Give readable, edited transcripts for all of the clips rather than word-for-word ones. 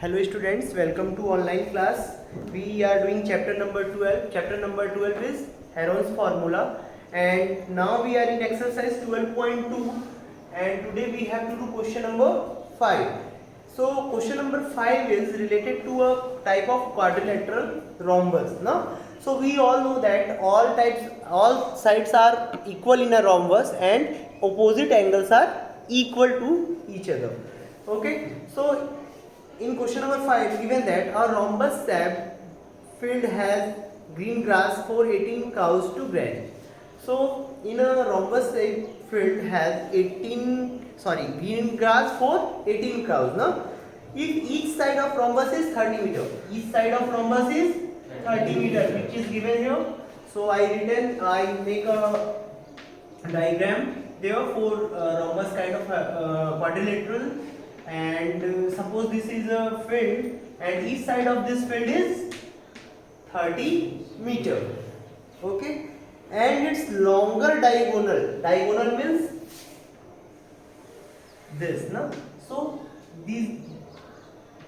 Hello students, welcome to online class. We are doing chapter number 12. Chapter number 12 is Heron's formula, and now we are in exercise 12.2, and today we have to do question number 5. So question number 5 is related to a type of quadrilateral rhombus. Now, so we all know that all sides are equal in a rhombus and opposite angles are equal to each other. Okay, so in question number 5, given that a rhombus shaped field has green grass for 18 cows to graze. So in a rhombus shaped field has green grass for 18 cows. Now, if each side of rhombus is 30 meter, each side of rhombus is 30 meter, which is given here. So I make a diagram there for rhombus kind of quadrilateral, and suppose this is a field and each side of this field is 30 meter. Okay, and its longer diagonal means this, no? So these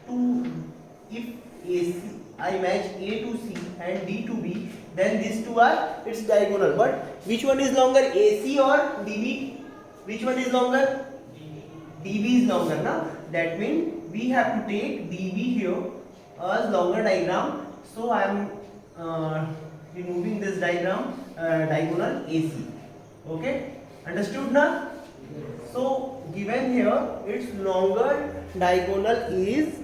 two, if AC I match A to C and D to B, then these two are its diagonal. But which one is longer, AC or DB? Which one is longer? DB is longer, na? That means we have to take DB here as longer diagram. So I am removing this diagonal AC. Okay, understood now? So given here its longer diagonal is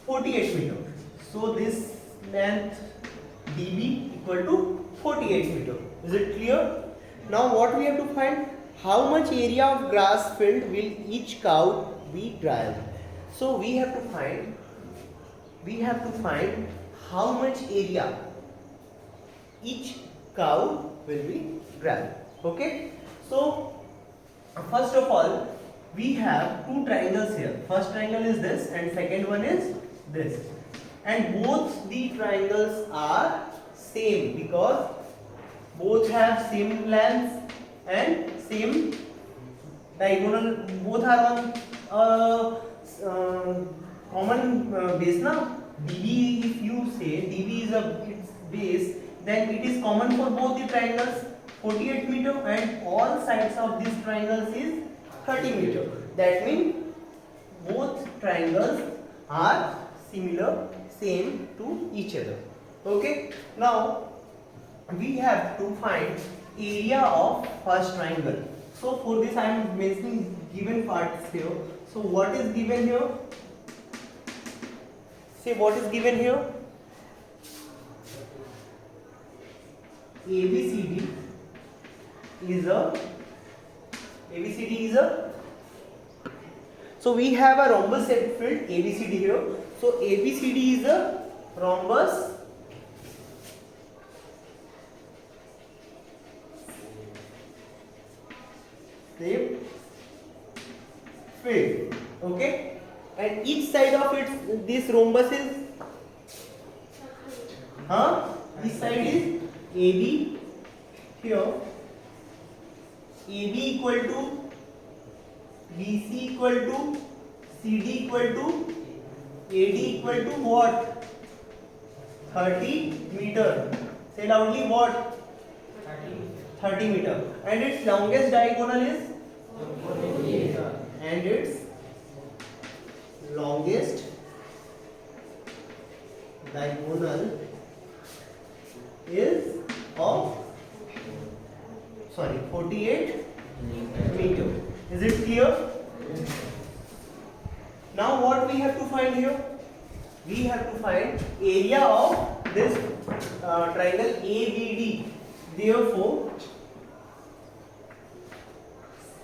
48 meter. So this length DB equal to 48 meter. Is it clear? Now what we have to find? How much area of grass field will each cow be grazed? So we have to find how much area each cow will be grazed. Okay? So first of all, we have two triangles here. First triangle is this and second one is this, and both the triangles are same because both have same length and same diagonal. Both are on common base now. DB, if you say DB is its base, then it is common for both the triangles, 48 meter, and all sides of this triangles is 30 meter. That means both triangles are similar, same to each other. Okay, now we have to find area of first triangle. So for this I am mentioning given parts here. So what is given here? Say what is given here? ABCD is a so we have a rhombus shaped field ABCD here. So ABCD is a rhombus shaped field. Okay, and each side of it, this rhombus is this side is AB here, AB equal to BC equal to CD equal to AD equal to what? 30 meter. Say loudly, what? 30 meter. And its longest diagonal is? And its longest diagonal is of 48 meter. Is it clear? Now what we have to find here? We have to find area of this triangle ABD. Therefore,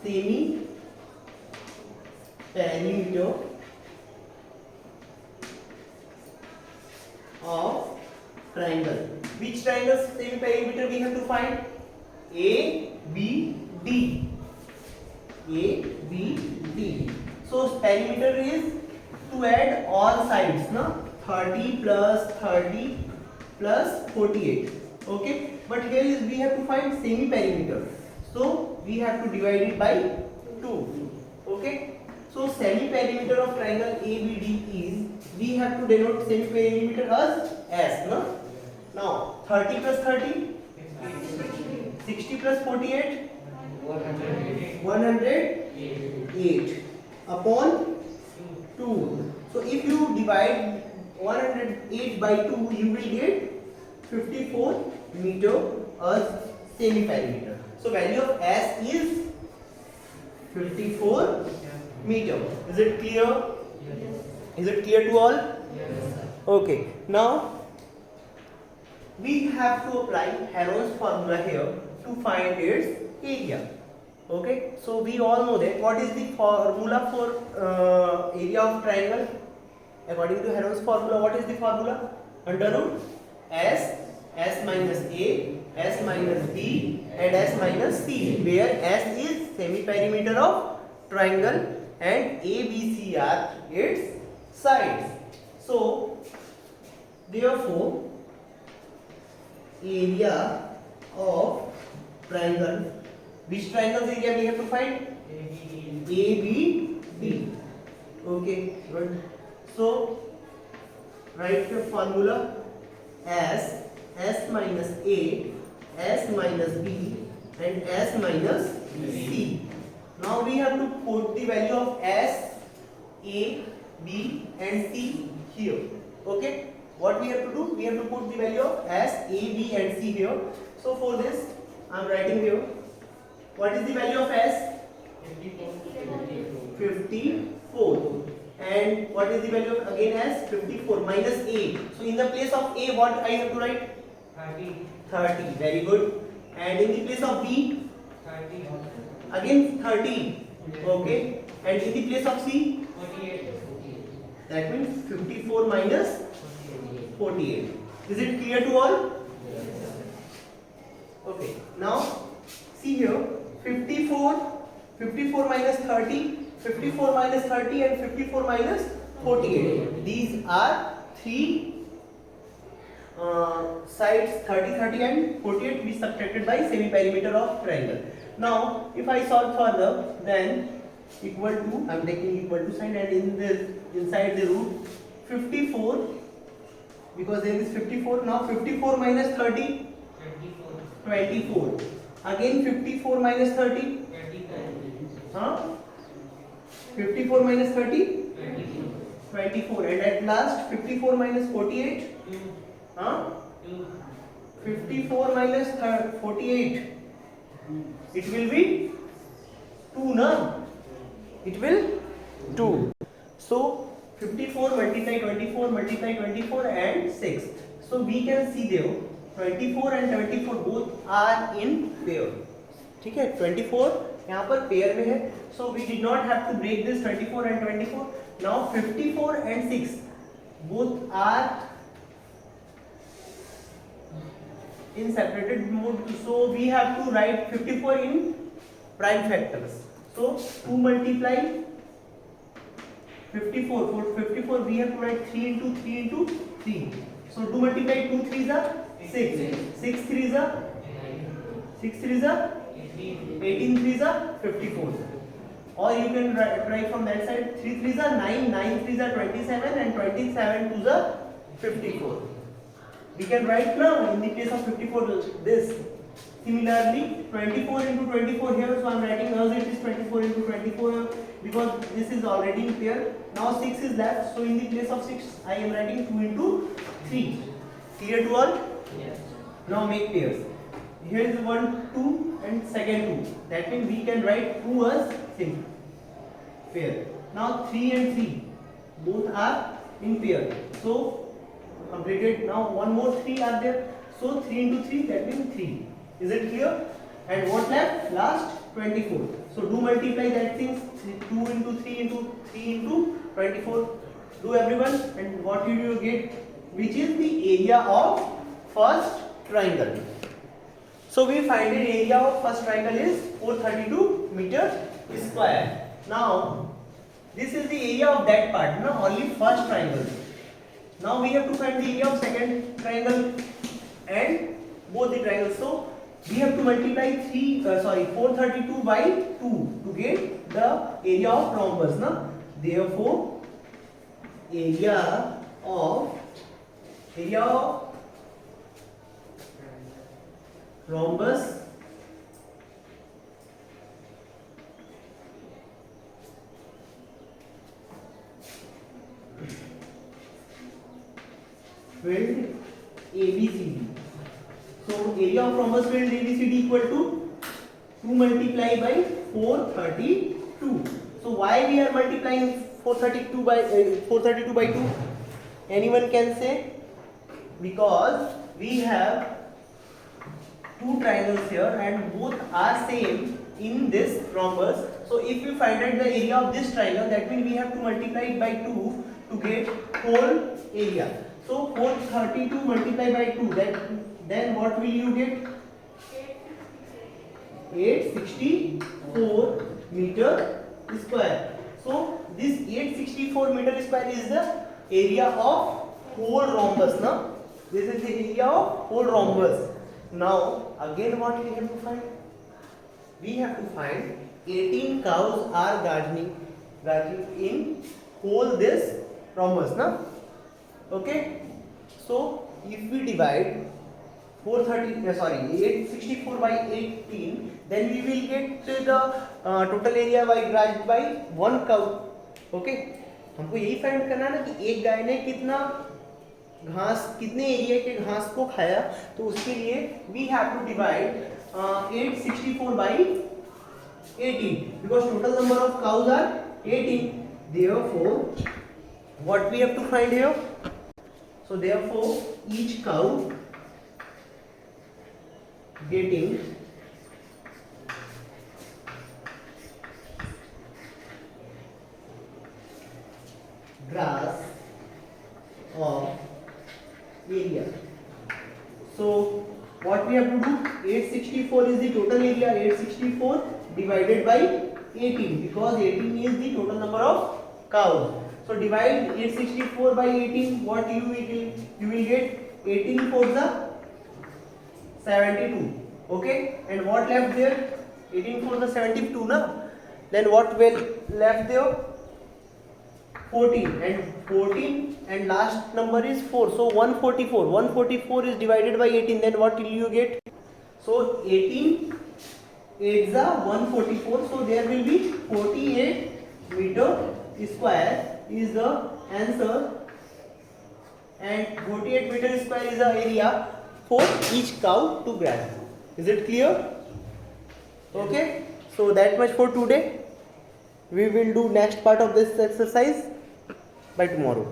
semi perimeter of triangle. Which triangle semi perimeter we have to find? ABD. ABD. So perimeter is to add all sides, no? 30 plus 48. Okay, but here is we have to find semi perimeter. So we have to divide it by 2. Okay, so semi perimeter of triangle ABD is, we have to denote semi perimeter as S, no? Now 30 plus 30, 60 plus 48, 108 upon 2. So if you divide 108 by 2, you will get 54 meter as semi perimeter. So value of S is 54 meter. Is it clear? Yes. Is it clear to all? Yes. Okay. Now we have to apply Heron's formula here to find its area. Okay. So we all know that what is the formula for area of triangle? According to Heron's formula, what is the formula? Under root S minus A, S minus B and S minus C, where S is semi-perimeter of triangle and A, B, C are its sides. So therefore area of triangle, which triangle's area we have to find? ABD. Okay, good. So write the formula as S minus A, S minus B and S minus C. Now we have to put the value of S, A, B and C here. Okay. What we have to do? We have to put the value of S, A, B and C here. So for this I am writing here. What is the value of S? 54. And what is the value of again S? 54 minus A. So in the place of A, what I have to write? 30. Very good. And in the place of B? 30. Again 30. Okay. And in the place of C? 48. That means 54 minus 48. Is it clear to all? Okay. Now see here. 54 minus 30, 54 minus 30 and 54 minus 48. These are three sides, 30, 30 and 48 be subtracted by semi-perimeter of triangle. Now if I solve further, then equal to, I am taking equal to sign, and in this inside the root 54, because there is 54. Now 54 minus 30, 24. Again 54 minus 30, 54 minus 30, 24. And at last 54 minus 48, 54 minus 48, it will be 2, no? It will 2. So 54 multiply 24 multiply 24 and 6. So we can see there 24 and 24 both are in pair. ठीक है, 24 यहाँ पर pair में है. So we did not have to break this 24 and 24. Now 54 and 6 both are in separated mode. So we have to write 54 in prime factors. So 2 multiply 54. For 54 we have to write 3 into 3 into 3. So 2 multiply 2 3s are 6. 6 3s are 18 3s are 54. Or you can write from that side 3 3s are 9, 9 3s are 27 and 27 2s are 54. We can write now in the place of 54 this. Similarly 24 into 24 here, so I am writing as it is 24 into 24 because this is already in pair. Now 6 is left, so in the place of 6 I am writing 2 into 3. Clear to all? Yes. Now make pairs. Here is 1 2 and second 2. That means we can write 2 as simple pair. Now 3 and 3 both are in pair. So completed. Now one more 3 are there. So 3 into 3, that means 3. Is it clear? And what left? Last 24. So do multiply that things. 2 into 3 into 3 into 24. Do everyone, and what will you get? Which is the area of first triangle. So we find the area of first triangle is 432 meter square. Now this is the area of that part. Now only first triangle. Now we have to find the area of second triangle and both the triangles. So we have to multiply 432 by 2 to get the area of rhombus. No? Therefore, area of rhombus filled ABCD. So area of rhombus filled ABCD equal to 2 multiplied by 432. So why we are multiplying 432 by 2? Anyone can say? Because we have two triangles here and both are same in this rhombus. So if we find out the area of this triangle, that means we have to multiply it by 2 to get whole area. So 432 multiplied by 2, then what will you get? 864 meter square. So this 864 meter square is the area of whole rhombus. Now this is the area of whole rhombus. Now again what we have to find? We have to find 18 cows are grazing in whole this rhombus. Now okay, so if we divide 864 by 18, then we will get the total area by grazed by one cow. Okay, हमको यही find करना है ना कि एक गाय ने कितने area के घास को खाया. तो उसके लिए we have to divide 864 by 18 because total number of cows are 18. Therefore, what we have to find here? So therefore, each cow getting grass of area. So what we have to do? 864 is the total area. 864 divided by 18 because 18 is the total number of cows. So divide 864 by 18. What you will get? 18 for the 72. Okay, and what left there? 18 for the 72 na. Then what will left there? 14 and last number is 4. So 144 is divided by 18. Then what will you get? So 18 is the 144. So there will be 48 meter square is the answer, and 48 meter square is the area for each cow to graze. Is it clear? Okay, so that much for today. We will do next part of this exercise by tomorrow.